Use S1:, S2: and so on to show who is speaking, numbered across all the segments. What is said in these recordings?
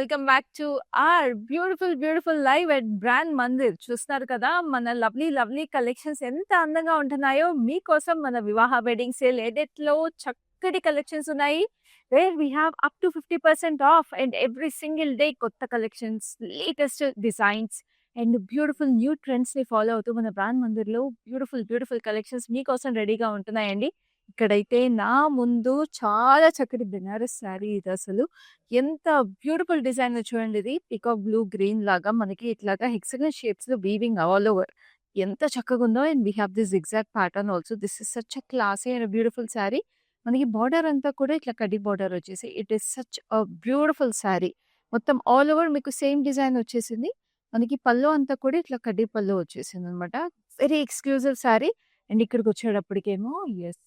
S1: Welcome back to our beautiful live at brand Mandir. చూస్తున్నారు కదా మన లవ్లీ కలెక్షన్స్ ఎంత అందంగా ఉంటున్నాయో. మీకోసం మన వివాహ వెడ్డింగ్ సేల్ ఎడిట్ లో చక్కటి కలెక్షన్స్ ఉన్నాయి. Where we have up to 50% off and every single day కొత్త collections, latest designs and beautiful new trends ని ఫాలో అవుతూ మన బ్రాండ్ మందిర్ లో బ్యూటిఫుల్ కలెక్షన్స్ మీకోసం రెడీగా ఉంటున్నాయండి. ఇక్కడైతే నా ముందు చాలా చక్కటి బెనారస్ శారీ. ఇది అసలు ఎంత బ్యూటిఫుల్ డిజైన్ చూడండి. ఇది పికాక్ బ్లూ గ్రీన్ లాగా మనకి ఇట్లాగా హెక్సగన్ షేప్స్ లో వీవింగ్ ఆల్ ఓవర్ ఎంత చక్కగా ఉందో. And we have this exact pattern also. This is such a classy and beautiful sari. మనకి బార్డర్ అంతా కూడా ఇట్లా కడ్డీ బార్డర్ వచ్చేసి it is such a beautiful sari. మొత్తం ఆల్ ఓవర్ మీకు సేమ్ డిజైన్ వచ్చేసింది. మనకి పళ్ళు అంతా కూడా ఇట్లా కడ్డీ పళ్ళు వచ్చేసింది అనమాట. Very exclusive sari. అండ్ ఇక్కడికి వచ్చేటప్పటికేమో ఎస్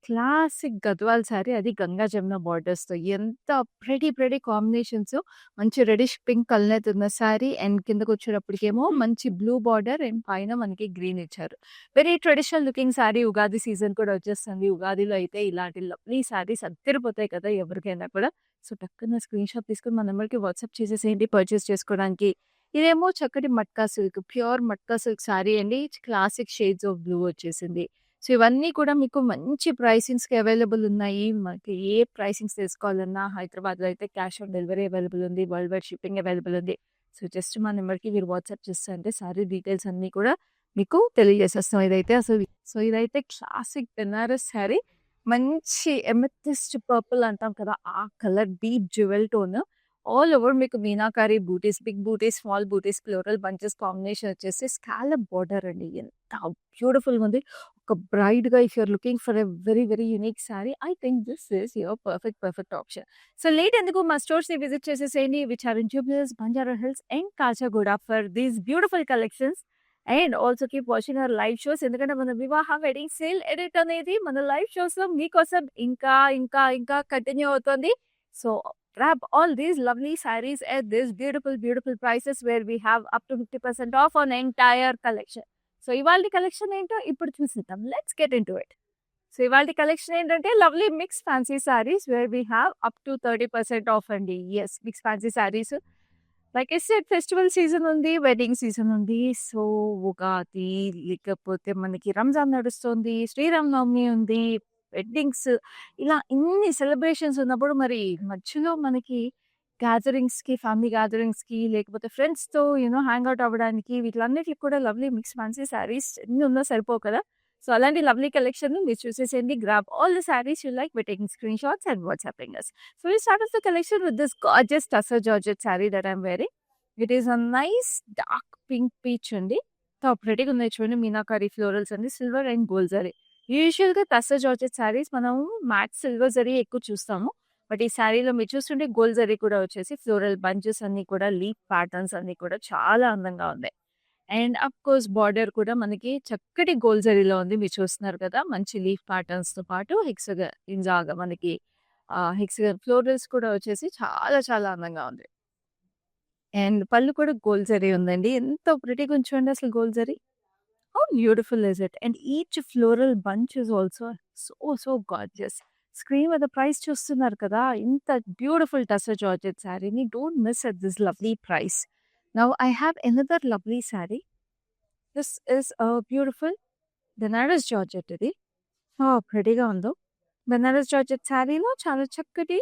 S1: క్లాసిక్ గద్వాల్ శారీ, అది గంగా జమున బార్డర్స్‌తో. ఎంత ప్రెటీ కాంబినేషన్స్. మంచి రెడిష్ పింక్ కలర్ ఉన్న శారీ అండ్ కిందకొచ్చేటప్పటికేమో మంచి బ్లూ బార్డర్ అండ్ పైన మనకి గ్రీన్ ఇచ్చారు. Very traditional looking sari. Ugadi season కూడా వచ్చేస్తుంది. ఉగాదిలో అయితే ఇలాంటి లవ్లీ శారీస్ అద్దరిపోతాయి కదా ఎవరికైనా కూడా. సో, టక్కున స్క్రీన్ షాట్ తీసుకొని మన నెంబర్‌కి వాట్సాప్ చేసేసేయండి పర్చేస్ చేసుకోవడానికి. ఇదేమో చక్కటి matka silk, pure matka silk sari అండి. క్లాసిక్ షేడ్స్ ఆఫ్ బ్లూ వచ్చేసింది. సో, ఇవన్నీ కూడా మీకు మంచి ప్రైసింగ్స్‌కి అవైలబుల్ ఉన్నాయి. మనకి ఏ ప్రైసింగ్స్ తెలుసుకోవాలన్నా హైదరాబాద్‌లో అయితే క్యాష్ ఆన్ డెలివరీ అవైలబుల్ ఉంది. వరల్డ్ వైడ్ షిప్పింగ్ అవైలబుల్ ఉంది. సో, జస్ట్ మా నెంబర్‌కి మీరు వాట్సాప్ చేస్తారంటే సారీ డీటెయిల్స్ అన్నీ కూడా మీకు తెలియజేసేస్తాం. ఇదైతే క్లాసిక్ బెనారస్ శారీ. మంచి ఎమెథిస్ట్ పర్పుల్ అంటాం కదా, ఆ colour deep jewel tone. All over మీకు meenakari butis, big butis, small butis, floral bunches combination వచ్చేసి స్కాలప్ బార్డర్ అండి. ఎంత బ్యూటిఫుల్‌గా ఉంది. ఒక బ్రైడ్‌గా if you are looking for a very unique sari, I think this is your perfect option. So, late ఎందుకు, మా స్టోర్స్‌ని విజిట్ చేసేసేయండి. Which are in Jubilee Hills, Banjara Hills and Kachiguda for these beautiful collections. And also keep watching our live shows. ఎందుకంటే మన వివాహ wedding sale edit అనేది మన live షోస్‌లో మీకోసం ఇంకా కంటిన్యూ అవుతుంది. So, grab all these lovely sarees at this beautiful prices where we have up to 50% off on entire collection. So, ఇవాల్టి collection ఏంటో ఇప్పుడు చూసేద్దాం. Let's get into it. So, ఇవాల్టి కలెక్షన్ ఏంటంటే lovely mix fancy saris where we have up to 30% off అండి. Yes, mix fancy saris. Like I said, festival season ఉంది, wedding season ఉంది. So, Ugadi లేకపోతే మనకి రంజాన్ నడుస్తుంది, శ్రీరామనవమి ఉంది, వెడ్డింగ్స్, ఇలా ఇన్ని సెలబ్రేషన్స్ ఉన్నప్పుడు మరి మధ్యలో మనకి గ్యాదరింగ్స్‌కి, ఫ్యామిలీ గ్యాదరింగ్స్‌కి లేకపోతే ఫ్రెండ్స్‌తో హ్యాంగ్ అవుట్ అవ్వడానికి వీటిలన్నిటికి కూడా లవ్లీ మిక్స్ ఫ్యాన్సీ సారీస్ ఎన్ని ఉన్నా సరిపోవు కదా. సో, అలాంటి లవ్లీ కలెక్షన్ మీరు చూసేసేయండి. Grab all the saris you like by taking screenshots and WhatsApping us. So, we start off the collection with this gorgeous tussar georgette saree that I'm wearing. It is a nice dark pink peach అండి. So, ప్రెటీగా ఉన్నాయి చూడండి. Meenakari florals అండి, silver and gold zari. యూజువల్‌గా tussar georgette saris మనం mat silver zari ఎక్కువ చూస్తాము. But ఈ సారీలో మీరు చూస్తుంటే గోల్డ్ జరీ కూడా వచ్చేసి ఫ్లోరల్ బంచెస్ అన్నీ కూడా, లీఫ్ ప్యాటర్న్స్ అన్నీ కూడా చాలా అందంగా ఉన్నాయి. అండ్ అఫ్‌కోర్స్ బార్డర్ కూడా మనకి చక్కటి గోల్డ్ జరీలో ఉంది. మీరు చూస్తున్నారు కదా, మంచి లీఫ్ ప్యాటర్న్స్‌తో పాటు ఇలాగా మనకి హెక్సాగన్ ఫ్లోరల్స్ కూడా వచ్చేసి చాలా అందంగా ఉంది. అండ్ పళ్ళు కూడా గోల్డ్ జరీ ఉందండి. ఎంత ప్రెటీగా ఉంది చూడండి అసలు gold zari. How beautiful is it? And each floral bunch is also so gorgeous. Screen మీద ప్రైస్ చూస్తున్నారు కదా, ఇంత బ్యూటిఫుల్ టస్సర్ జార్జెట్ శారీని don't miss at this lovely price. Now I have another lovely sari. This is a beautiful Benaras georgette. ఇది ప్రెటీగా ఉందో. Benaras georgette శారీలో చాలా చక్కటి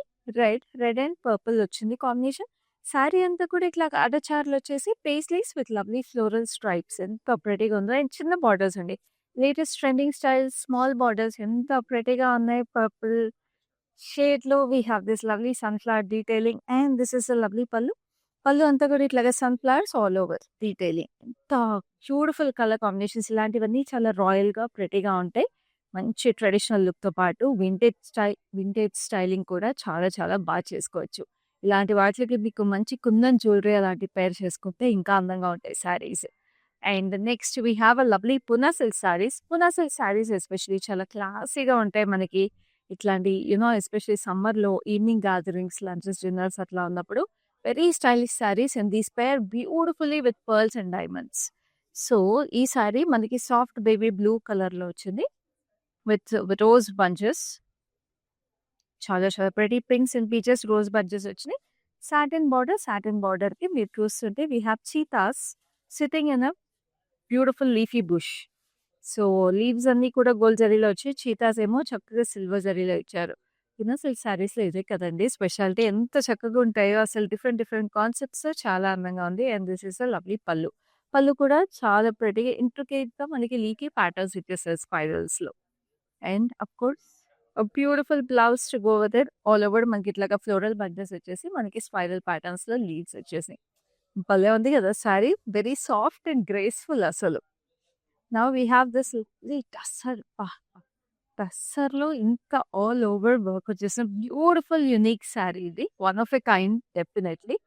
S1: రెడ్ అండ్ పర్పుల్ వచ్చింది కాంబినేషన్. శారీ అంతా కూడా ఇట్లా అడచారులు వచ్చేసి paisleys with lovely floral stripes. ఎంత ప్రెటీగా ఉందో. అండ్ చిన్న బార్డర్స్ అండి. Latest trending style small borders ఎంత ప్రెటీగా ఉన్నాయి. పర్పుల్ షేడ్లో we have this lovely sunflower detailing and this is a lovely పళ్ళు. పళ్ళు అంతా కూడా ఇట్లాగా సన్ఫ్లవర్స్ ఆల్ ఓవర్ డీటెయిలింగ్. ఎంత బ్యూటిఫుల్ కలర్ కాంబినేషన్స్. ఇలాంటివన్నీ చాలా రాయల్గా ప్రెటీగా ఉంటాయి. మంచి ట్రెడిషనల్ లుక్తో పాటు వింటేజ్ స్టైలింగ్ కూడా చాలా బాగా చేసుకోవచ్చు. ఇలాంటి వాటికి మీకు మంచి కుందన్ జ్యువెలరీ అలాంటి పేర్ చేసుకుంటే ఇంకా అందంగా ఉంటాయి saris. And next we have a lovely Poona silk saris. Poona silk saris especially చాలా క్లాసీగా ఉంటాయి మనకి. ఇట్లాంటి ఎస్పెషల్లీ సమ్మర్లో ఈవినింగ్ గ్యాదరింగ్స్, లంచెస్, డిన్నర్స్ అట్లా ఉన్నప్పుడు very stylish saris. And these pair beautifully with pearls and diamonds. So, ఈ శారీ మనకి సాఫ్ట్ బేబీ బ్లూ కలర్లో వచ్చింది విత్ రోజ్ బంచెస్. చాలా pretty pinks and peaches rose bunches వచ్చినాయి. సాటిన్ బార్డర్‌కి మీరు చూస్తుంటే we have cheetahs sitting in a beautiful leafy bush. So, leaves అన్నీ కూడా గోల్డ్ జరీలో వచ్చి, చీతాస్ ఏమో చక్కగా సిల్వర్ జరీలో ఇచ్చారు. సిల్క్ శారీస్‌లో ఇదే కదండీ స్పెషాలిటీ. ఎంత చక్కగా ఉంటాయో అసలు డిఫరెంట్ డిఫరెంట్ కాన్సెప్ట్స్ చాలా అందంగా ఉంది. And this is a lovely పల్లు. పల్లు కూడా చాలా ప్రెటీగా ఇంట్రికేట్‌గా మనకి లీఫీ ప్యాటర్న్స్ ఇచ్చేసారు స్పైరల్స్‌లో. And of course beautiful blouse to go with it. All over మనకి ఇట్లాగా ఫ్లోరల్ బంచెస్ వచ్చేసి మనకి స్పైరల్ ప్యాటర్న్స్‌లో లీవ్స్ వచ్చేసినాయి. భలే ఉంది కదా sari. Very soft and graceful అసలు. Now we have this lovely tussar. టస్సర్‌లో ఇంకా ఆల్ ఓవర్ వర్క్ వచ్చేసిన బ్యూటిఫుల్ యూనిక్ సారీ ఇది. One of a kind definitely.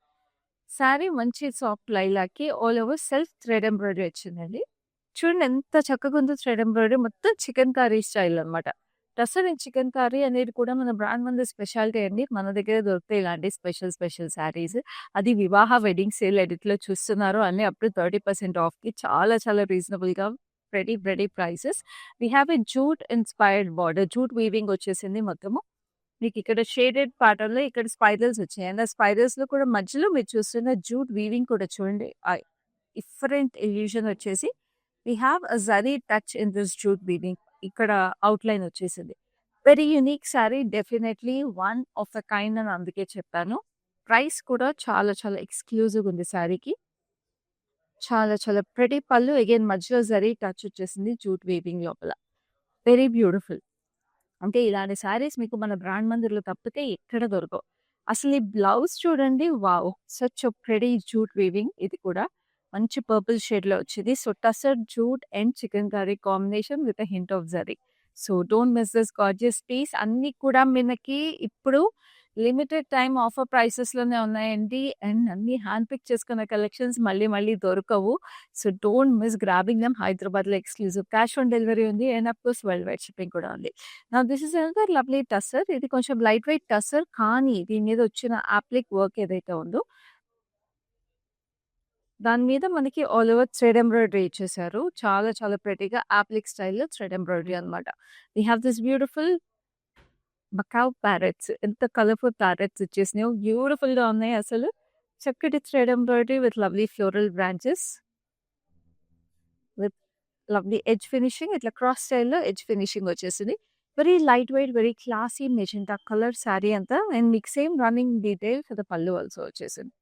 S1: Sari మంచి సాఫ్ట్ లైలాక్‌కి all over self thread embroidery వచ్చిందండి. చూడండి ఎంత చక్కగుందో థ్రెడ్ ఎంబ్రాయిడరీ. మొత్తం చికెన్ కర్రీ స్టైల్ అనమాట. టసర్ అండ్ చికెన్ కర్రీ అనేది కూడా మన బ్రాండ్ మంది స్పెషాలిటీ అండి. మన దగ్గర దొరుకుతాయి ఇలాంటి స్పెషల్ శారీస్. అది వివాహ వెడ్డింగ్ సేల్ ఎడిట్‌లో చూస్తున్నారు అన్నీ అప్ టు 30% ఆఫ్‌కి చాలా చాలా రీజనబుల్‌గా pretty prices. We have a jute inspired border. Jute weaving వచ్చేసింది మొత్తము. మీకిక్కడ షేడెడ్ ప్యాటర్న్‌లో ఇక్కడ స్పైరల్స్ వచ్చాయి. అండ్ ఆ స్పైరల్స్‌లో కూడా మధ్యలో మీరు చూస్తున్న జూట్ వీవింగ్ కూడా చూడండి. డిఫరెంట్ ఇల్యూషన్ వచ్చేసి we have a zari touch in this jute weaving. ఇక్కడ అవుట్‌లైన్ వచ్చేసింది. Very unique sari. Definitely one of a kind అని అందుకే చెప్పాను. ప్రైస్ కూడా చాలా చాలా ఎక్స్‌క్లూజివ్‌గా ఉంది సారీకి. చాలా చాలా ప్రెటీ పళ్ళు. అగైన్ మధ్యలో జరీ టచ్ వచ్చేసింది జూట్ వీవింగ్ లోపల. Very beautiful. అంటే ఇలాంటి శారీస్ మీకు మన బ్రాండ్ మందిర్‌లో తప్పితే ఎక్కడ దొరకవు. అసలు ఈ బ్లౌజ్ చూడండి. Wow! Such a pretty jute weaving ఇది కూడా. మంచి పర్పుల్ షేడ్‌లో వచ్చింది. So, tussar jute and chikankari combination with a hint of zari. So, don't miss this gorgeous piece. అన్నీ కూడా మనకి ఇప్పుడు లిమిటెడ్ టైమ్ ఆఫర్ ప్రైసెస్‌లోనే ఉన్నాయండి. అండ్ అన్నీ హ్యాండ్ పిక్ చేసుకున్న కలెక్షన్స్ మళ్ళీ మళ్ళీ దొరకవు. So, don't miss grabbing them. హైదరాబాద్‌లో ఎక్స్‌క్లూజివ్ క్యాష్ ఆన్ డెలివరీ ఉంది. And of course world wide shipping కూడా ఉంది. Now this is another lovely tussar. ఇది కొంచెం లైట్ వెయిట్ టస్సర్. కానీ దీని మీద వచ్చిన అప్లిక్ వర్క్ ఏదైతే ఉందో దాని మీద మనకి ఆల్ ఓవర్ థ్రెడ్ ఎంబ్రాయిడరీ ఇచ్చేసారు. చాలా చాలా ప్రెటీగా అప్లిక్ స్టైల్‌లో థ్రెడ్ ఎంబ్రాయిడరీ అనమాట. వి హావ్ దిస్ బ్యూటిఫుల్ బకావ్ ప్యారెట్స్. ఎంత కలర్‌ఫుల్ ప్యారెట్స్ ఇచ్చేసినాయో బ్యూటిఫుల్‌గా ఉన్నాయి అసలు. చక్కటి thread embroidery with lovely floral branches. With lovely edge finishing. ఇట్లా క్రాస్ స్టైల్‌లో ఎడ్జ్ ఫినిషింగ్ వచ్చేసింది. Very light weight, very classy magenta colour sari అంతా. అండ్ మీకు same running detail for the pallu also వచ్చేసింది.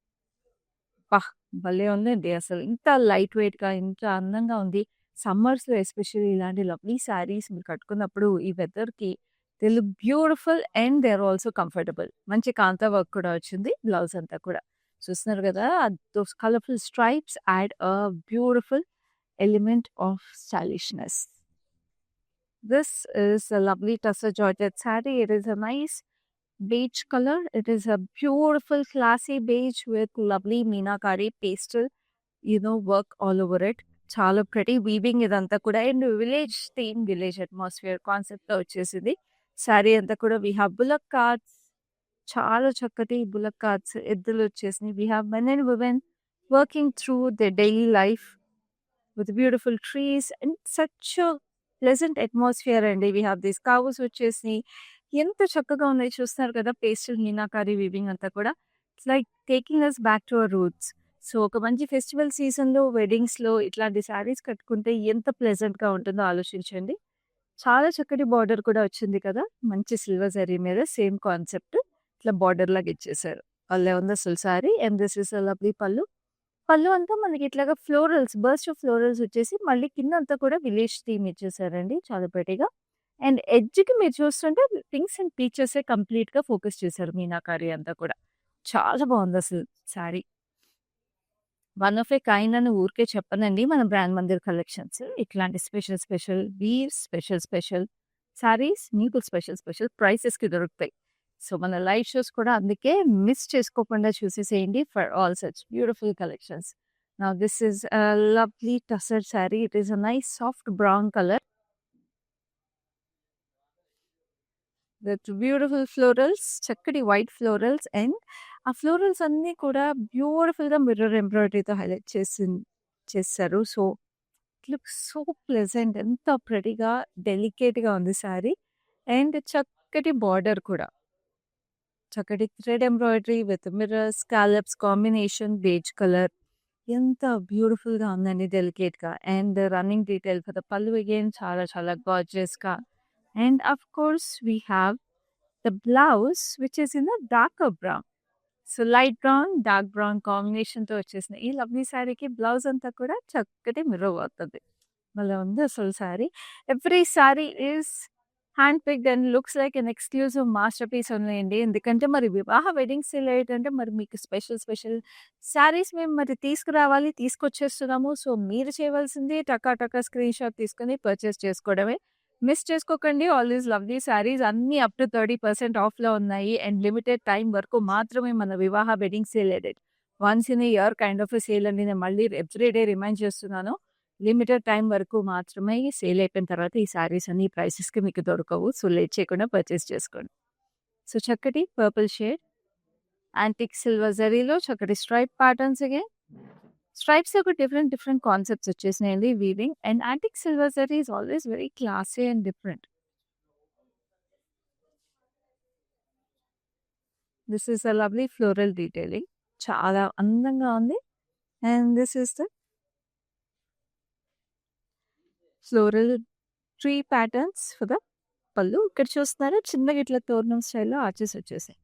S1: అబ్బా! భలే ఉందండి అసలు. ఇంత లైట్ వెయిట్‌గా, ఇంత అందంగా ఉంది. సమ్మర్స్‌లో ఎస్పెషల్లీ ఇలాంటి లవ్లీ శారీస్ మీరు కట్టుకున్నప్పుడు ఈ వెదర్‌కి they look beautiful and they are also comfortable. మంచి కాంతా వర్క్ కూడా వచ్చింది బ్లౌజ్ అంతా కూడా. చూస్తున్నారు కదా! Those colourful stripes add a beautiful element of stylishness. This is a lovely tussar georgette saree. It is a nice beige color. It is a beautiful classy beige with lovely meenakari pastel, work all over it. చాలా pretty weaving ఇదంతా కూడా. And village theme, village atmosphere కాన్సెప్ట్‌తో వచ్చేసింది. శారీ అంతా కూడా we have bullock carts. చాలా చక్కటి bullock carts, ఎద్దులు వచ్చేసినాయి. We have men and women working through the daily life with beautiful trees and such a pleasant atmosphere అండి. వి హావ్ దీస్ కౌస్ వచ్చేసినాయి. ఎంత చక్కగా ఉన్నాయి చూస్తున్నారు కదా! పేస్టల్ మీనాకారి వీవింగ్ అంతా కూడా. It's like taking us back to our roots. So, ఒక మంచి ఫెస్టివల్ సీజన్‌లో, వెడ్డింగ్స్‌లో ఇట్లాంటి శారీస్ కట్టుకుంటే ఎంత ప్లెజెంట్‌గా ఉంటుందో ఆలోచించండి. చాలా చక్కటి బార్డర్ కూడా వచ్చింది కదా! మంచి సిల్వర్ జరీ మీద సేమ్ కాన్సెప్ట్. ఇట్లా బార్డర్ లాగా ఇచ్చేసారు. భలే ఉంది అసలు sari. And this is a lovely పల్లు. పళ్ళు అంతా మనకి ఇట్లాగా ఫ్లోరల్స్, బర్స్ట్ ఆఫ్ ఫ్లోరల్స్ వచ్చేసి మళ్ళీ కిందంతా కూడా విలేజ్ థీమ్ ఇచ్చేసారండి చాలా ప్రెటీగా. అండ్ ఎడ్జ్‌కి మీరు చూస్తుంటే పింక్స్ అండ్ పీచెసే కంప్లీట్‌గా ఫోకస్ చేశారు మీనాకారి అంతా కూడా. చాలా బావుందసలు sari. One of a kind అని ఊరికే చెప్పనండి మన బ్రాండ్ మందిర్ కలెక్షన్స్. ఇట్లాంటి స్పెషల్ వీవ్స్, స్పెషల్ శారీస్ మీకు స్పెషల్ ప్రైసెస్‌కి దొరుకుతాయి. సో, మన లైవ్ షోస్ కూడా అందుకే మిస్ చేసుకోకుండా చూసేసేయండి for all such beautiful collections. Now this is a lovely tussar sari. It is a nice soft brown colour with beautiful florals, చక్కటి వైట్ ఫ్లోరల్స్. అండ్ ఆ florals అన్నీ కూడా బ్యూటిఫుల్‌గా మిర్రర్ ఎంబ్రాయిడరీతో హైలైట్ చేశారు. So, it looks so pleasant. ఎంత ప్రెటీగా, డెలికేట్‌గా ఉంది sari. And చక్కటి border కూడా. చక్కటి thread embroidery with mirrors, scallops combination, beige colour. ఎంత బ్యూటిఫుల్‌గా ఉందండి డెలికేట్‌గా. And running detail for the pallu again చాలా చాలా గార్జియస్‌గా. And of course we have the blouse which is in the darker brown. So light brown, dark brown కాంబినేషన్‌తో వచ్చేసిన ఈ లవ్లీ శారీకి బ్లౌజ్ అంతా కూడా చక్కటి మిర్రర్ వర్క్‌ది. భలే ఉంది అసలు sari. Every sari is handpicked and looks like an exclusive masterpiece ఉన్నాయండి. ఎందుకంటే మరి వివాహ వెడ్డింగ్ సేల్ ఏంటంటే మరి మీకు స్పెషల్ స్పెషల్ శారీస్ మేము మరి తీసుకురావాలి, తీసుకొచ్చేస్తున్నాము. సో మీరు చేయవలసింది టకా టకా స్క్రీన్‌షాట్ తీసుకొని పర్చేస్ చేసుకోవడమే. మిస్ చేసుకోకండి. ఆల్ దీస్ లవ్లీ శారీస్ అన్నీ అప్ టు 30% ఆఫ్‌లో ఉన్నాయి. అండ్ లిమిటెడ్ టైమ్ వరకు మాత్రమే మన వివాహ wedding sale edit. Once in a year kind of a sale అండి. నేను మళ్ళీ ఎవ్రీ డే రిమైండ్ చేస్తున్నాను. లిమిటెడ్ టైమ్ వరకు మాత్రమే సేల్ అయిపోయిన తర్వాత ఈ శారీస్ అన్ని ప్రైసెస్‌కి మీకు దొరకవు. సో లేట్ చేయకుండా పర్చేస్ చేసుకోండి. సో చక్కటి పర్పుల్ షేడ్, యాంటిక్ సిల్వర్ జరీలో చక్కటి స్ట్రైప్ ప్యాటర్న్స్ అగైన్. స్ట్రైప్స్ ఒక డిఫరెంట్ డిఫరెంట్ కాన్సెప్ట్స్ వచ్చేసినాయండి weaving. And antique silver zari is always very classy and different. This is a lovely floral detailing. చాలా అందంగా ఉంది. And this is the floral tree patterns for the pallu. ఇక్కడ చూస్తున్నారా చిన్నగా ఇట్లా తోరణం స్టైల్‌లో ఆర్చెస్ వచ్చేసాయి.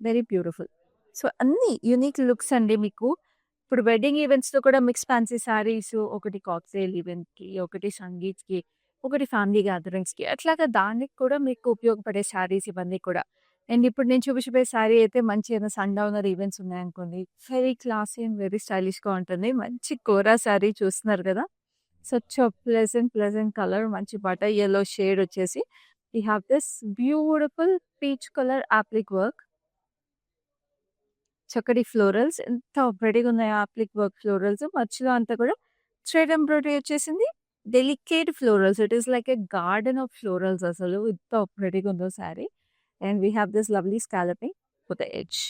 S1: Very beautiful. సో అన్నీ యూనిక్ లుక్స్ అండి మీకు. ఇప్పుడు వెడ్డింగ్ ఈవెంట్స్‌లో కూడా మిక్స్ ఫ్యాన్సీ శారీస్, ఒకటి కాక్టైల్ ఈవెంట్‌కి, ఒకటి సంగీత్‌కి, ఒకటి ఫ్యామిలీ గ్యాదరింగ్స్‌కి అట్లాగా దానికి కూడా మీకు ఉపయోగపడే శారీస్ ఇవన్నీ కూడా. అండ్ ఇప్పుడు నేను చూపించబోయే శారీ అయితే మంచి ఏదైనా సన్‌డౌనర్ ఈవెంట్స్ ఉన్నాయనుకోండి, వెరీ క్లాసీ అండ్ వెరీ స్టైలిష్‌గా ఉంటుంది. మంచి కోరా శారీ చూస్తున్నారు కదా! సచ్ ఎ ప్లెజెంట్ కలర్, మంచి బటర్ యెల్లో షేడ్ వచ్చేసి we have this beautiful peach colour applique work. చక్కటి ఫ్లోరల్స్ ఎంత ప్రెటీగా ఉన్నాయో అప్లిక్ వర్క్ ఫ్లోరల్స్. మధ్యలో అంతా కూడా థ్రెడ్ ఎంబ్రాయిడరీ వచ్చేసింది. Delicate florals. It is like a garden of florals అసలు. ఎంత ప్రెటీగా ఉందో sari. And we have this lovely scalloping with the edge.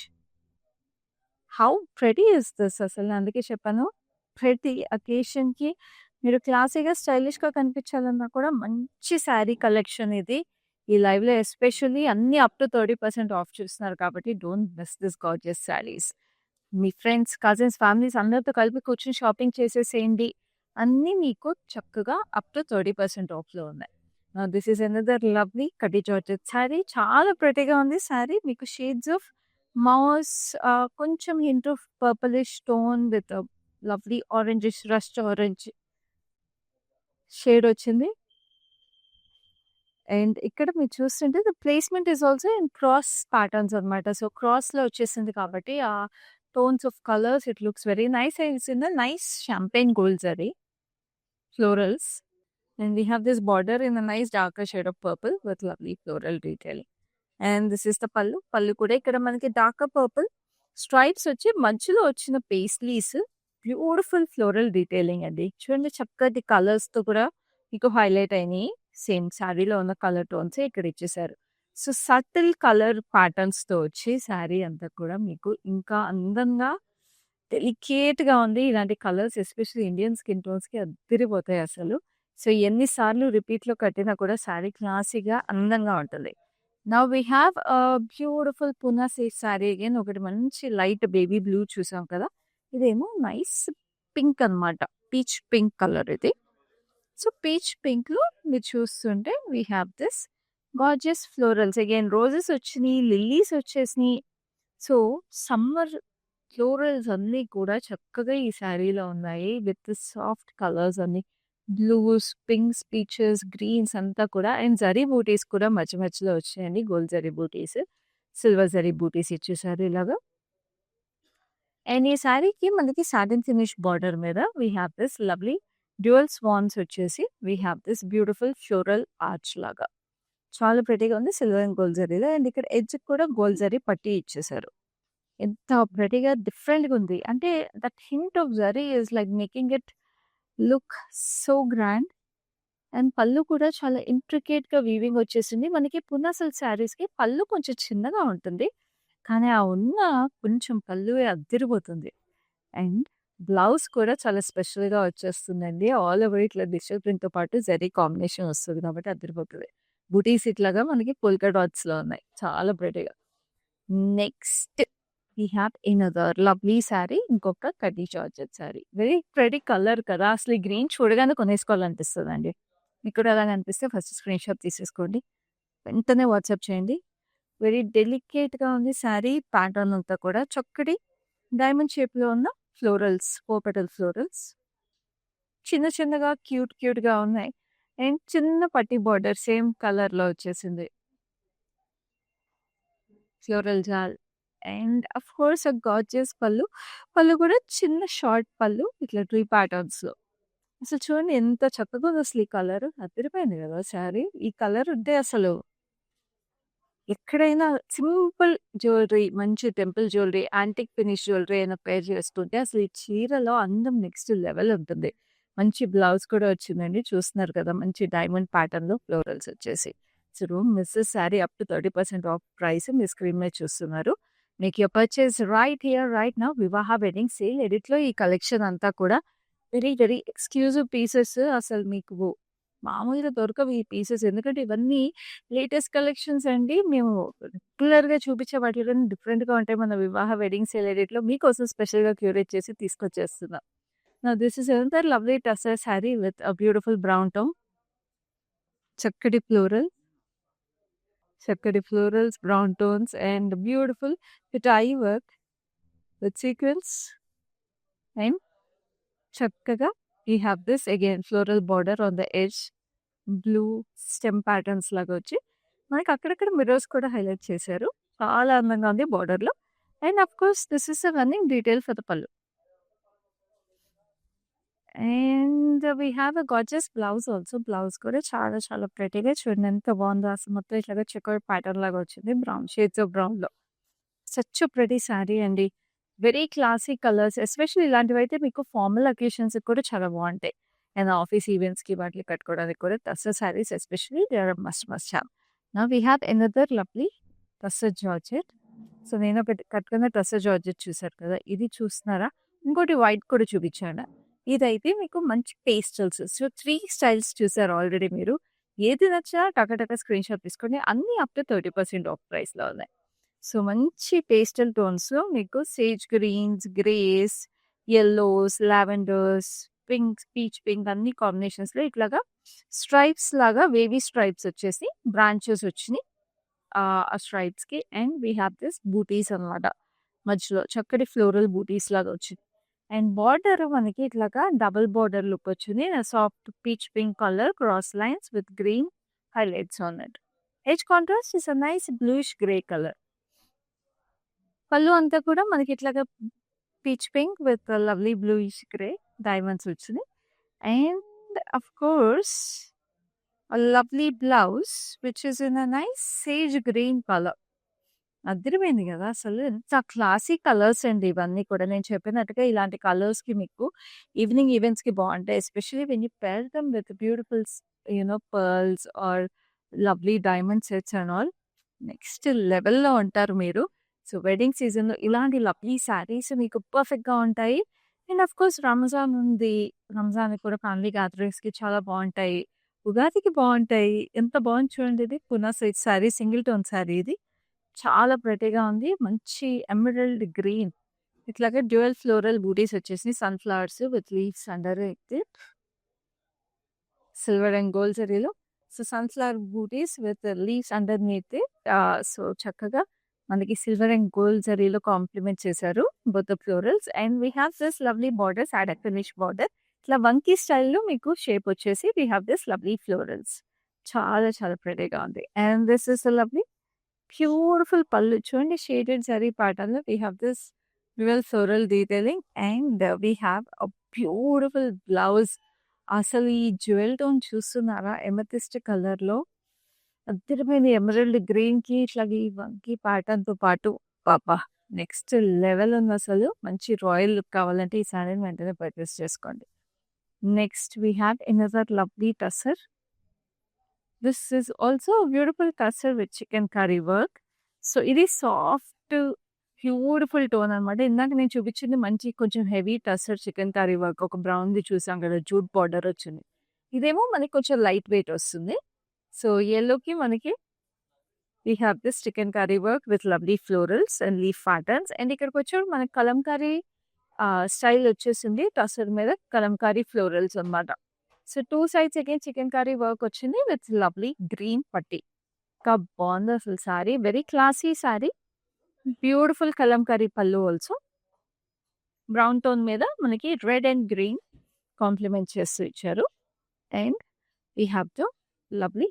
S1: How pretty is this అసలు. అందుకే చెప్పాను ప్రతి అకేషన్‌కి మీరు క్లాసీగా, స్టైలిష్‌గా కనిపించాలన్నా కూడా మంచి శారీ కలెక్షన్ ఇది. ఈ లైవ్‌లో ఎస్పెషల్లీ అన్నీ అప్ టు 30% ఆఫ్ చూస్తున్నారు కాబట్టి don't miss this gorgeous saris. Me friends, cousins, families అందరితో కలిపి కూర్చొని షాపింగ్ చేసేసేయండి. అన్నీ మీకు చక్కగా అప్ టు 30% ఆఫ్‌లో ఉన్నాయి. దిస్ ఈస్ అనదర్ లవ్లీ కడ్డీ జార్జెట్ శారీ. చాలా ప్రెటీగా ఉంది శారీ. మీకు షేడ్స్ ఆఫ్ మౌస్, కొంచెం hint of purplish tone with lovely orangish rust orange shade వచ్చింది. అండ్ ఇక్కడ మీరు చూస్తుంటే the placement is also in cross patterns అన్నమాట. సో క్రాస్‌లో వచ్చేసింది కాబట్టి ఆ tones of colours it looks very nice. And it's in the nice champagne gold zari florals. And we have this border in a nice darker shade of purple with lovely floral detailing. And this is the pallu. పళ్ళు కూడా ఇక్కడ మనకి darker purple stripes వచ్చి మధ్యలో వచ్చిన paisleys beautiful floral detailing అండి. చూడండి చక్కటి కలర్స్‌తో కూడా మీకు హైలైట్ అయినాయి. సేమ్ శారీలో ఉన్న కలర్ టోన్సే ఇక్కడ ఇచ్చేసారు. సో సటిల్ కలర్ ప్యాటర్న్స్‌తో వచ్చి శారీ అంతా కూడా మీకు ఇంకా అందంగా, డెలికేట్‌గా ఉంది. ఇలాంటి కలర్స్ ఎస్పెషల్లీ ఇండియన్ స్కిన్ టోన్స్‌కి అద్దిరిపోతాయి అసలు. సో ఎన్ని సార్లు రిపీట్‌లో కట్టినా కూడా శారీ క్లాసీగా, అందంగా ఉంటుంది. Now we have beautiful Poona silk sari again. ఒకటి మంచి లైట్ బేబీ బ్లూ చూసాం కదా! ఇదేమో నైస్ పింక్ అన్నమాట. పీచ్ పింక్ కలర్ ఇది. సో పీచ్ పింక్‌లో మీరు చూస్తుంటే we have this gorgeous florals. Again roses వచ్చినియి, లిల్లీస్ వచ్చేసినియి. సో సమ్మర్ ఫ్లోరల్స్ అన్నీ కూడా చక్కగా ఈ శారీలో ఉన్నాయి. విత్ సాఫ్ట్ కలర్స్ అన్నీ. బ్లూస్, పింక్స్, పీచెస్, గ్రీన్స్ అంతా కూడా. అండ్ జరీ బూటీస్ కూడా మధ్య మధ్యలో వచ్చాయండి. గోల్డ్ జరీ బూటీస్, సిల్వర్ జరీ బూటీస్ ఇచ్చేసారు ఇలాగా. అండ్ ఈ శారీకి మనకి సాటిన్ ఫినిష్ బార్డర్ మీద we have this lovely dual swans వచ్చేసి we have this beautiful floral arch లాగా. చాలా ప్రెటీగా ఉంది సిల్వర్ అండ్ గోల్డ్ జరీలో. అండ్ ఇక్కడ ఎడ్జ్‌కి కూడా గోల్డ్ జరీ పట్టీ ఇచ్చేసారు. ఎంత ప్రెటీగా డిఫరెంట్‌గా ఉంది. అంటే that hint of zari is like making it look so grand. And పళ్ళు కూడా చాలా ఇంట్రికేట్‌గా వీవింగ్ వచ్చేసింది. మనకి పూనా సిల్క్ శారీస్‌కి పళ్ళు కొంచెం చిన్నగా ఉంటుంది. కానీ ఆ ఉన్న కొంచెం పళ్ళువే అద్దిరిపోతుంది. అండ్ బ్లౌజ్ కూడా చాలా స్పెషల్‌గా వచ్చేస్తుందండి. ఆల్ ఓవర్ ఇట్లా డిజిటల్ ప్రింట్‌తో పాటు జరీ కాంబినేషన్ వస్తది కాబట్టి అద్దిరిపోతది. బూటీస్ ఇట్లాగా మనకి పోల్కా డాట్స్‌లో ఉన్నాయి. చాలా ప్రెటీగా. Next we have another lovely sari. ఇంకొక kaddi georgette sari. Very pretty colour కదా! అసలు ఈ గ్రీన్ చూడగానే కొనేసుకోవాలనిపిస్తదండి. మీకు కూడా అలాగే అనిపిస్తే ఫస్ట్ స్క్రీన్‌షాట్ తీసేసుకోండి. వెంటనే వాట్సాప్ చేయండి. వెరీ డెలికేట్‌గా ఉంది శారీ. ప్యాటర్న్ అంతా కూడా చక్కటి డైమండ్ షేప్‌లో ఉన్న ఫ్లోరల్స్, 4 పెటల్ ఫ్లోరల్స్. చిన్న చిన్నగా క్యూట్‌గా ఉన్నాయి. అండ్ చిన్న పట్టీ బోర్డర్ సేమ్ కలర్‌లో వచ్చేసింది. ఫ్లోరల్ జాల్ అండ్ ఆఫ్‌కోర్స్ ఆ గార్జియస్ పళ్ళు. పళ్ళు కూడా చిన్న షార్ట్ పళ్ళు ఇట్లా ట్రీ ప్యాటర్న్స్‌లో. అసలు చూడండి ఎంత చక్కగా ఉందో అసలు ఈ కలర్. అదిరిపోయింది కదా శారీ. ఈ కలర్ ఉంటే అసలు ఎక్కడైనా సింపుల్ జ్యువెలరీ, మంచి temple jewellery, antique finish jewellery అయినా పేర్ చేసుకుంటే అసలు ఈ చీరలో అందం నెక్స్ట్ లెవెల్ ఉంటుంది. మంచి బ్లౌజ్ కూడా వచ్చిందండి. చూస్తున్నారు కదా! మంచి డైమండ్ ప్యాటర్న్‌లో ఫ్లోరల్స్ వచ్చేసి. So, don't miss this sari up to 30% off price మీ స్క్రీన్ మీద చూస్తున్నారు. Make your purchase right here right now. Vivaah wedding sale ఎడిట్‌లో ఈ కలెక్షన్ అంతా కూడా వెరీ ఎక్స్‌క్లూజివ్ పీసెస్. అసలు మీకు మామూలుగా దొరకవు ఈ పీసెస్. ఎందుకంటే ఇవన్నీ లేటెస్ట్ కలెక్షన్స్ అండి. మేము రెగ్యులర్‌గా చూపించే వాటిలోనే డిఫరెంట్‌గా ఉంటాయి. మన వివాహ వెడ్డింగ్ సేల్ ఎడిట్‌లో మీకోసం స్పెషల్‌గా క్యూరేట్ చేసి తీసుకొచ్చేస్తున్నా. Now this is another lovely tussar sari with a beautiful brown tone. చక్కటి ఫ్లోరల్, చక్కటి florals, brown tones and beautiful పిటాయి వర్క్ విత్ సీక్వెన్స్ అండ్ చక్కగా we have this again floral border on the edge. Blue stem patterns లాగా వచ్చి మనకి అక్కడక్కడ mirrors కూడా highlight చేశారు. చాలా అందంగా ఉంది బార్డర్‌లో. And of course this is a running detail for the pallu. And we have a gorgeous blouse also. Blouse కూడా చాలా ప్రెటీగా చూడండి ఎంత బాగుందో. అసలు మొత్తం ఇట్లాగా చెకర్డ్ ప్యాటర్న్ లాగా వచ్చింది. బ్రౌన్ షేడ్స్ ఆఫ్ బ్రౌన్‌లో. సచ్ ఎ ప్రెటీ శారీ అండి. Very classy colours. ఎస్పెషల్లీ ఇలాంటివైతే మీకు ఫార్మల్ అకేషన్స్‌కి కూడా చాలా బావుంటాయి. అండ్ ఆఫీస్ ఈవెంట్స్‌కి వాటికి కట్టుకోవడానికి కూడా tussar saris especially they are must have. Now we have another lovely tussar georgette. So, నేను ఒకటి కట్టుకున్న టస్సర్ జార్జెట్ చూసారు కదా! ఇది చూస్తున్నారా? ఇంకోటి వైట్ కూడా చూపించాను. ఇదైతే మీకు మంచి పేస్టల్స్. సో, 3 స్టైల్స్ చూసారు ఆల్రెడీ మీరు. ఏది నచ్చినా టక స్క్రీన్‌షాట్ తీసుకోండి. అన్నీ అప్ టు 30% ఆఫ్ ప్రైస్‌లో ఉన్నాయి. సో, మంచి పేస్టల్ టోన్స్‌లో మీకు sage greens, greys, yellows, lavenders, pinks, peach pink అన్ని కాంబినేషన్స్‌లో ఇట్లాగా స్ట్రైప్స్ లాగా వేవీ స్ట్రైప్స్ వచ్చేసి బ్రాంచెస్ వచ్చినియి. ఆ స్ట్రైప్స్‌కి and we have this butis అనమాట. మధ్యలో చక్కటి ఫ్లోరల్ బూటీస్ లాగా వచ్చింది. అండ్ బార్డర్ మనకి ఇట్లాగా డబుల్ బార్డర్ లుక్ వచ్చింది. Soft peach pink colour cross lines with green highlights on it. Edge contrast is a nice bluish grey colour. Pallu అంతా కూడా మనకి ఇట్లాగా peach pink with lovely bluish grey diamonds వచ్చినాయి. And of course a lovely blouse which is in a nice sage green color. అదిరిపోయింది కదా! అసలు ఎంత classy colours అండి ఇవన్నీ కూడా. నేను చెప్పినట్టుగా ఇలాంటి కలర్స్‌కి మీకు ఈవినింగ్ ఈవెంట్స్‌కి బావుంటాయి. Especially when you pair them with beautiful pearls or lovely diamond sets and all. Next లెవెల్‌లో ఉంటారు మీరు. సో, వెడ్డింగ్ సీజన్‌లో ఇలాంటి లవ్లీ శారీస్ మీకు పర్ఫెక్ట్‌గా ఉంటాయి. అండ్ ఆఫ్ కోర్స్ రంజాన్ ఉంది. రంజాన్‌కి కూడా ఫ్యామిలీ గ్యాదరింగ్స్‌కి చాలా బావుంటాయి. ఉగాదికి బావుంటాయి. ఎంత బావుంది చూడండి ఇది. Poona silk sari single tone sari ఇది. చాలా ప్రెటీగా ఉంది. మంచి ఎమరల్డ్ గ్రీన్. ఇట్లాగే డ్యూయల్ ఫ్లోరల్ బూటీస్ వచ్చేసినాయి. Sunflowers with leaves under it. Silver and gold జరీలో. So, sunflower butis with leaves underneath it. So, చక్కగా మనకి సిల్వర్ అండ్ గోల్డ్ జరీలో కాంప్లిమెంట్ చేశారు both the florals. And we have this lovely borders add finish border. ఇట్లా వంకీ స్టైల్‌లో మీకు shape వచ్చేసి we have this lovely florals. చాలా ప్రెటీగా ఉంది. And this is a lovely beautiful pallu. చూడండి షేడెడ్ జరీ ప్యాటర్న్‌లో we have this dual floral detailing and we have a beautiful blouse. అసలు ఈ జ్యువెల్ టోన్ చూస్తున్నారా? ఎమతిస్ట్ కలర్‌లో అద్దిరిపోయింది. ఎమరల్డ్ గ్రీన్‌కి ఇట్లాగా ఈ వంకీ ప్యాటర్న్‌తో పాటు అబ్బబ్బా! నెక్స్ట్ లెవెల్ ఉందసలు. మంచి రాయల్ లుక్ కావాలంటే ఈ శారీని వెంటనే పర్చేస్ చేసుకోండి. Next we have another lovely tussar. This is also beautiful tussar with chikankari work. So, ఇది సాఫ్ట్ బ్యూటిఫుల్ టోన్ అనమాట. ఇందాక నేను చూపించింది మంచి కొంచెం heavy tussar chikankari work. ఒక బ్రౌన్‌ది చూసాం కదా! జూట్ బార్డర్ వచ్చింది. ఇదేమో మనకి కొంచెం లైట్ వెయిట్ వస్తుంది. సో, యెల్లోకి మనకి We have this chicken curry work with lovely florals and leaf patterns. And ఇక్కడికి వచ్చాడు మనకి కలంకారీ స్టైల్ వచ్చేసింది. టసర్ మీద కలంకారీ ఫ్లోరల్స్ అన్నమాట. So 2 sides again chicken curry work వచ్చింది విత్ లవ్లీ గ్రీన్ పట్టి. ఇంకా బాగుంది అసలు sorry. Very classy sorry. Beautiful Kalamkari పళ్ళు ఆల్సో. బ్రౌన్ టోన్ మీద మనకి రెడ్ అండ్ గ్రీన్ కాంప్లిమెంట్ చేస్తూ ఇచ్చారు. And we have to lovely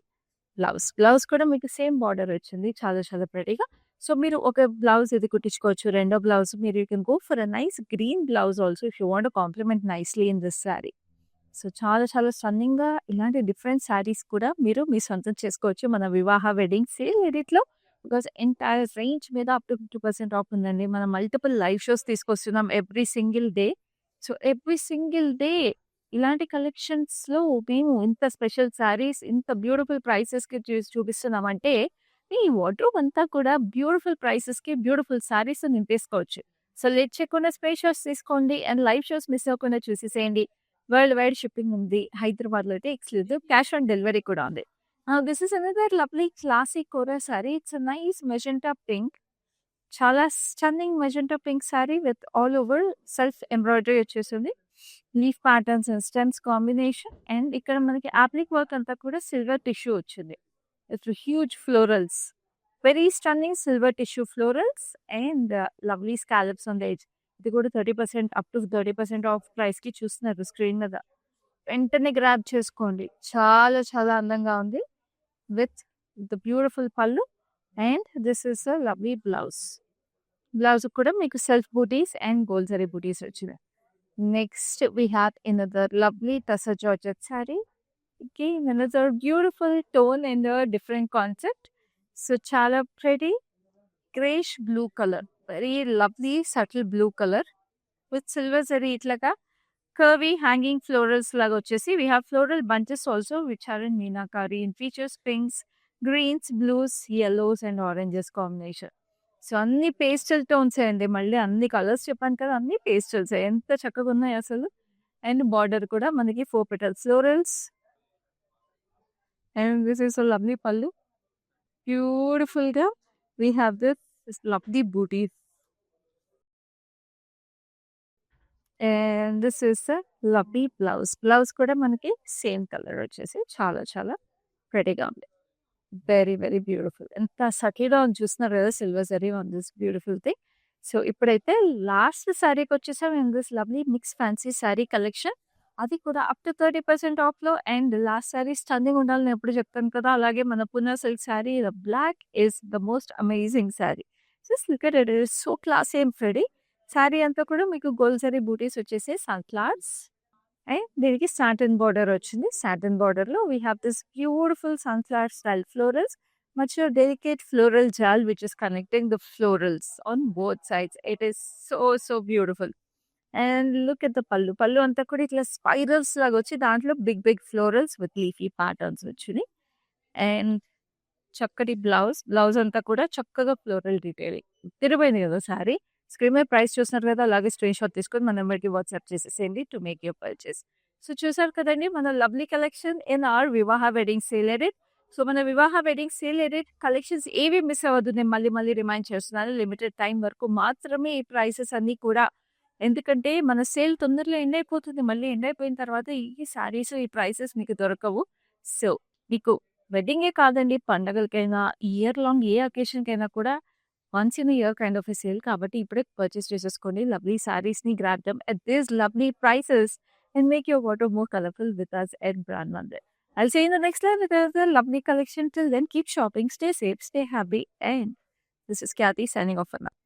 S1: blouse. Blouse కూడా మీకు సేమ్ బార్డర్ వచ్చింది. చాలా చాలా ప్రెటీగా. సో మీరు ఒక బ్లౌజ్ ఇది కుట్టించుకోవచ్చు. రెండో బ్లౌజ్ మీరు you can go for a nice green blouse also if you want to complement nicely in this sari. So చాలా చాలా స్టన్నింగ్గా ఇలాంటి డిఫరెంట్ శారీస్ కూడా మీరు మీ సొంతం చేసుకోవచ్చు మన వివాహ వెడ్డింగ్ సేల్ ఎడిట్లో. బికాస్ ఎంటైర్ రేంజ్ మీద అప్ టు 50% ఆఫ్ ఉందండి. మనం మల్టిపుల్ లైవ్ షోస్ తీసుకొస్తున్నాం every single day. So every single day ఇలాంటి కలెక్షన్స్లో మేము ఇంత స్పెషల్ శారీస్ ఇంత బ్యూటిఫుల్ ప్రైసెస్కి చూపిస్తున్నామంటే ఈ వార్డ్రోబ్ అంతా కూడా బ్యూటిఫుల్ ప్రైసెస్కి బ్యూటిఫుల్ శారీస్ నింపేసుకోవచ్చు. సో లేట్ చేయకుండా స్పేస్ షోస్ తీసుకోండి అండ్ లైవ్ షోస్ మిస్ అవ్వకుండా చూసేసేయండి. వరల్డ్ వైడ్ షిప్పింగ్ ఉంది. హైదరాబాద్లో అయితే ఎక్స్క్లూజివ్ క్యాష్ ఆన్ డెలివరీ కూడా ఉంది. This is another lovely classic kora sari. It's a nice magenta pink. చాలా stunning magenta pink sari with all over self embroidery వచ్చేసింది. Leaf patterns and stems combination. And ఇక్కడ మనకి applique work అంతా కూడా సిల్వర్ టిష్యూ వచ్చింది. It's huge florals. Very stunning silver tissue florals and lovely scallops on the edge. ఇది కూడా 30% up to 30% of ప్రైస్కి చూస్తున్నారు స్క్రీన్ మీద. వెంటనే గ్రాబ్ చేసుకోండి. చాలా చాలా అందంగా ఉంది with the beautiful pallu. And this is a lovely blouse. Blouse కూడా మీకు self butis and gold zari butis వచ్చినాయి. Next we have another lovely tussar georgette sari. Again, another beautiful tone and a different concept. So, chala pretty grayish blue color. Very lovely, subtle blue color with silver zari itlaga curvy hanging florals laga vachesi. We have floral bunches also which are in meenakari in features pinks, greens, blues, yellows and oranges combination. So అన్ని pastel tones అండి. మళ్ళీ అన్ని colours చెప్పాను కదా, అన్ని pastels ఎంత చక్కగా ఉన్నాయి అసలు. అండ్ బార్డర్ కూడా మనకి 4 petals florals. And this is a lovely pallu. Beautiful ga we have this lovely booty. And this is a lovely blouse. Blouse kuda manaki same color vachesi chala chala pretty ga undi. Very very beautiful. Enta subtle ga chustunnaru kada silver zari on this beautiful thing. So ipudaithe last saree ki vachesam in this lovely mixed fancy saree collection. అది కూడా up to 30% ఆఫ్లో. And last sari stunning ఉండాలని ఎప్పుడు చెప్తాను కదా, అలాగే మన Poona silk sari the black is the most amazing sari. Just look at it, is so classy and pretty. Sari అంతా కూడా మీకు గోల్డ్ జరీ బూటీస్ వచ్చేసి సన్ఫ్లవర్స్ అండ్ దీనికి సాటిన్ బార్డర్ వచ్చింది. సాటిన్ బార్డర్లో we have this beautiful sunflower style florals, much a delicate floral gel which is connecting the florals on both sides. It is so beautiful. And look at the pallu. Pallu అంతా కూడా ఇట్లా spirals లాగా వచ్చి దాంట్లో big big florals with leafy patterns వచ్చినాయి. And చక్కటి blouse అంతా కూడా చక్కగా ఫ్లోరల్ డీటెయిలింగ్. తిరిగిపోయింది కదా సారీ. స్క్రీన్ మీద ప్రైస్ చూస్తున్నారు కదా, అలాగే స్క్రీన్ షాట్ తీసుకొని మన నెంబర్కి వాట్సాప్ చేసేసేయండి to make your purchase. So చూసారు కదండి మన lovely collection in our Vivaah wedding sale edit. So మన వివాహ వెడ్డింగ్ సేల్ ఎడిట్ కలెక్షన్స్ ఏవి మిస్ అవ్వద్దు. నేను మళ్ళీ రిమైండ్ చేస్తున్నాను. లిమిటెడ్ టైం వరకు మాత్రమే ఈ ప్రైసెస్ అన్నీ కూడా. ఎందుకంటే మన సేల్ తొందరలో ఎండ్ అయిపోతుంది. మళ్ళీ ఎండ్ అయిపోయిన తర్వాత ఈ శారీస్ ఈ ప్రైసెస్ మీకు దొరకవు. సో మీకు వెడ్డింగే కాదండి, పండగలకైనా ఇయర్ లాంగ్ ఏ అకేషన్కైనా కూడా once in year kind of a sale. కాబట్టి ఇప్పుడే పర్చేస్ చేసేసుకోండి లవ్లీ శారీస్ని. Grab them at this lovely prices and make your wardrobe more colorful with us at Brand Mandir. I'll see you in the next live with another lovely collection. Till then, keep shopping, stay safe, stay happy, and this is Kathy signing off for now.